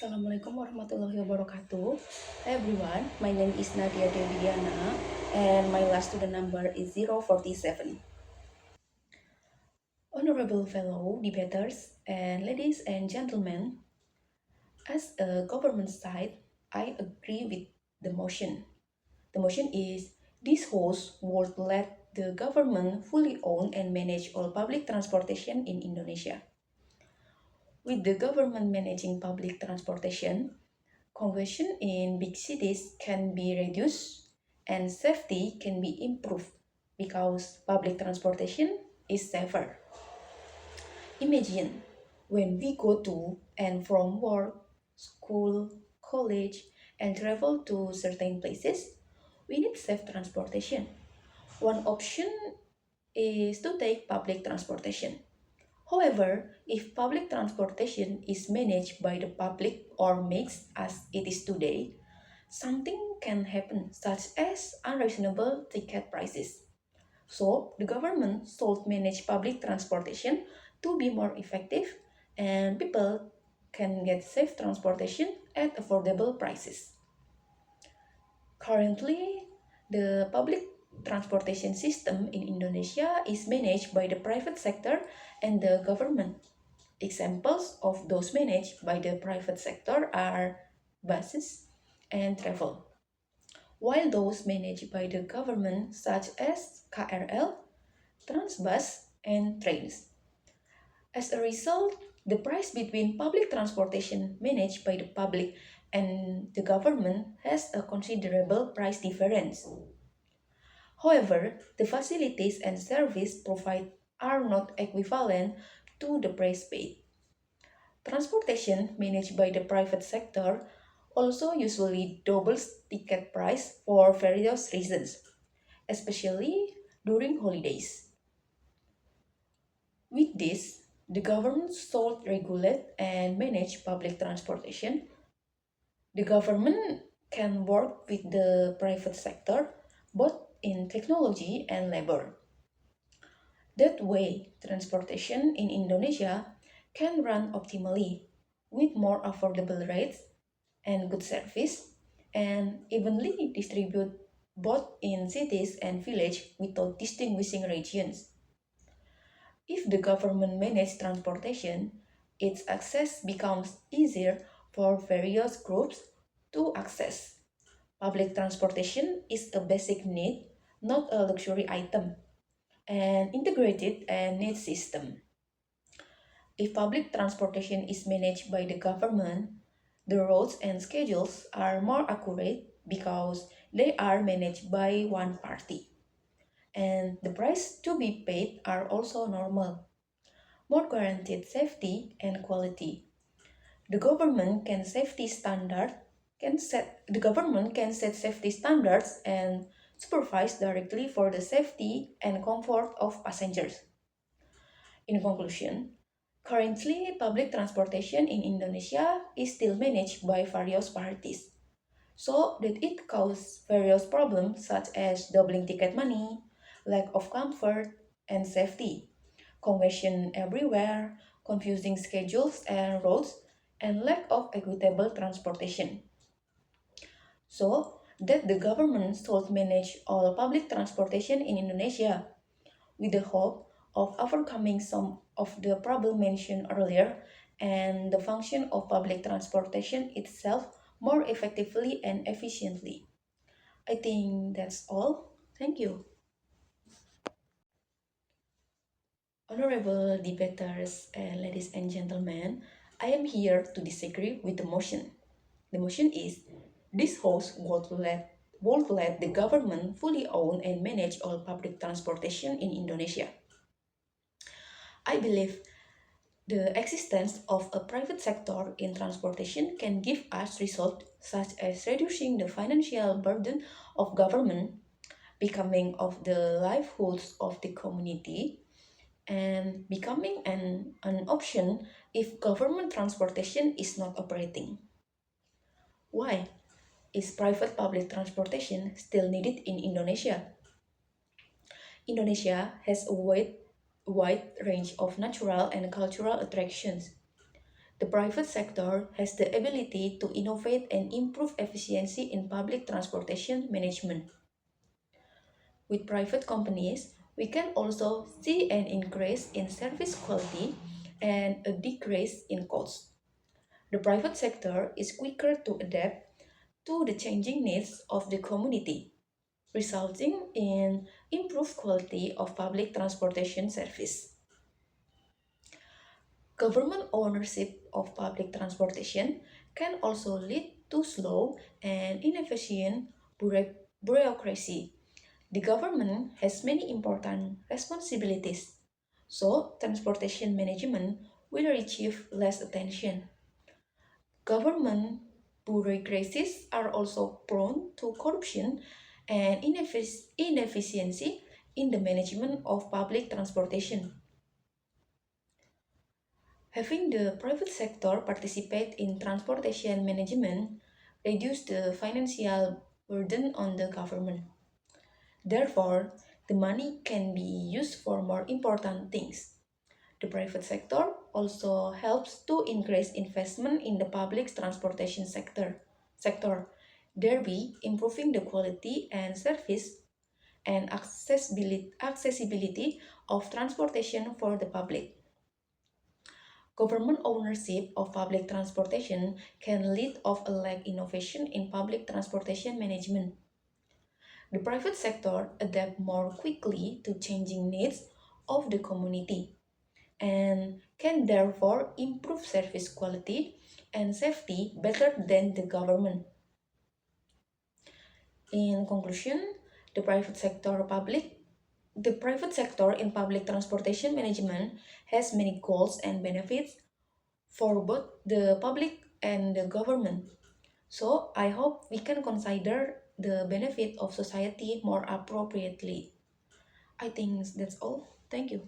Assalamualaikum warahmatullahi wabarakatuh. Hi everyone, my name is Nadia Dewi and my last student number is 047. Honorable fellow debaters and ladies and gentlemen, as a government side, I agree with the motion. The motion is this house would let the government fully own and manage all public transportation in Indonesia. With the government managing public transportation, congestion in big cities can be reduced and safety can be improved because public transportation is safer. Imagine when we go to and from work, school, college, and travel to certain places, we need safe transportation. One option is to take public transportation. However, if public transportation is managed by the public or mixed as it is today, something can happen such as unreasonable ticket prices. So, the government should manage public transportation to be more effective and people can get safe transportation at affordable prices. Currently, the public transportation system in Indonesia is managed by the private sector and the government. Examples of those managed by the private sector are buses and travel, while those managed by the government such as KRL, Transbus, and trains. As a result, the price between public transportation managed by the public and the government has a considerable price difference. However, the facilities and service provided are not equivalent to the price paid. Transportation managed by the private sector also usually doubles ticket price for various reasons, especially during holidays. With this, the government should regulate and manage public transportation. The government can work with the private sector both in technology and labor. That way, transportation in Indonesia can run optimally with more affordable rates and good service and evenly distribute both in cities and villages without distinguishing regions. If the government manages transportation, its access becomes easier for various groups to access. Public transportation is a basic need, not a luxury item, an integrated and neat system. If public transportation is managed by the government, the routes and schedules are more accurate because they are managed by one party. And the price to be paid are also normal, more guaranteed safety and quality. The government can safety standard can set the government can set safety standards and supervise directly for the safety and comfort of passengers. In conclusion, currently public transportation in Indonesia is still managed by various parties, so that it causes various problems such as doubling ticket money, lack of comfort and safety, congestion everywhere, confusing schedules and roads, and lack of equitable transportation. So that the government should manage all public transportation in Indonesia with the hope of overcoming some of the problems mentioned earlier and the function of public transportation itself more effectively and efficiently. I think that's all. Thank you. Honorable debaters and ladies and gentlemen, I am here to disagree with the motion. The motion is this house would let the government fully own and manage all public transportation in Indonesia. I believe the existence of a private sector in transportation can give us results such as reducing the financial burden of government, becoming of the livelihoods of the community, and becoming an option if government transportation is not operating. Why is private public transportation still needed in Indonesia? Indonesia has a wide range of natural and cultural attractions. The private sector has the ability to innovate and improve efficiency in public transportation management. With private companies, we can also see an increase in service quality and a decrease in costs. The private sector is quicker to adapt to the changing needs of the community, resulting in improved quality of public transportation service. Government ownership of public transportation can also lead to slow and inefficient bureaucracy. The government has many important responsibilities, so transportation management will receive less attention. Government bureaucracies are also prone to corruption and inefficiency in the management of public transportation. Having the private sector participate in transportation management reduce the financial burden on the government. Therefore, the money can be used for more important things. The private sector also helps to increase investment in the public transportation sector, thereby improving the quality and service and accessibility of transportation for the public. Government ownership of public transportation can lead of a lack innovation in public transportation management. The private sector adapt more quickly to changing needs of the community and can therefore improve service quality and safety better than the government. In conclusion, the private sector public the private sector in public transportation management has many goals and benefits for both the public and the government. So I hope we can consider the benefit of society more appropriately. I think that's all. Thank you.